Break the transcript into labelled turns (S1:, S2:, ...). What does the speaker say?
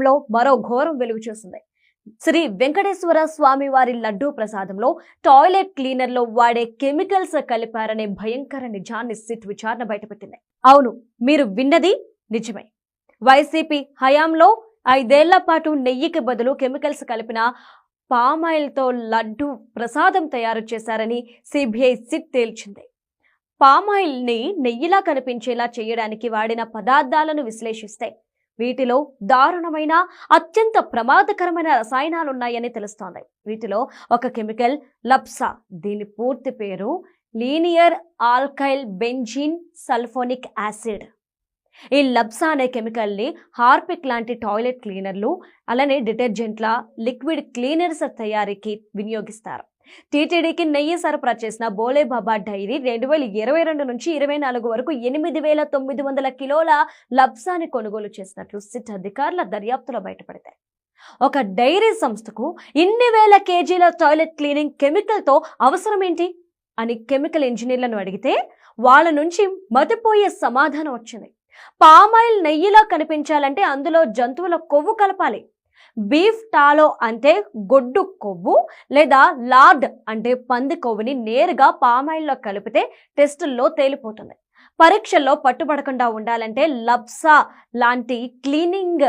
S1: లో మరో ఘోరం వెలుగు చూసింది. శ్రీ వెంకటేశ్వర స్వామి వారి లడ్డూ ప్రసాదంలో టాయిలెట్ క్లీనర్ లో వాడే కెమికల్స్ కలిపారనే భయంకర నిజాన్ని సిట్ విచారణ బయటపెట్టింది. అవును, మీరు విన్నది నిజమే. వైసీపీ హయాంలో 5 ఏళ్ల పాటు నెయ్యికి బదులు కెమికల్స్ కలిపిన పామాయిల్ తో లడ్డూ ప్రసాదం తయారు చేశారని సిబిఐ సిట్ తేల్చింది. పామాయిల్ ని నెయ్యిలా కనిపించేలా చేయడానికి వాడిన పదార్థాలను విశ్లేషిస్తే వీటిలో దారుణమైన అత్యంత ప్రమాదకరమైన రసాయనాలున్నాయని తెలుస్తోంది. వీటిలో ఒక కెమికల్ లప్సా, దీని పూర్తి పేరు linear alkyl benzene sulphonic acid. ఈ లప్సా అనే కెమికల్ ని హార్పిక్ లాంటి టాయిలెట్ క్లీనర్లు, అలానే డిటర్జెంట్ల, లిక్విడ్ క్లీనర్స్ తయారీకి వినియోగిస్తారు. టీటీడీకి నెయ్యి సరఫరా చేసిన బోలేబాబా డైరీ 2022 నుంచి 24 వరకు 8,900 కిలోల లప్సాని కొనుగోలు చేసినట్లు సిట్ అధికారుల దర్యాప్తులో బయటపడతాయి. ఒక డైరీ సంస్థకు ఇన్ని వేల కేజీల టాయిలెట్ క్లీనింగ్ కెమికల్ తో అవసరమేంటి అని కెమికల్ ఇంజనీర్లను అడిగితే వాళ్ళ నుంచి మతిపోయే సమాధానం వచ్చింది. పామాయిల్ నెయ్యిలా కనిపించాలంటే అందులో జంతువుల కొవ్వు కలపాలి. బీఫ్ టాలో అంటే గొడ్డు కొవ్వు లేదా లార్డ్ అంటే పంది కొవ్వుని నేరుగా పామాయిల్లో కలిపితే టెస్టుల్లో తేలిపోతుంది. పరీక్షల్లో పట్టుబడకుండా ఉండాలంటే లప్సా లాంటి క్లీనింగ్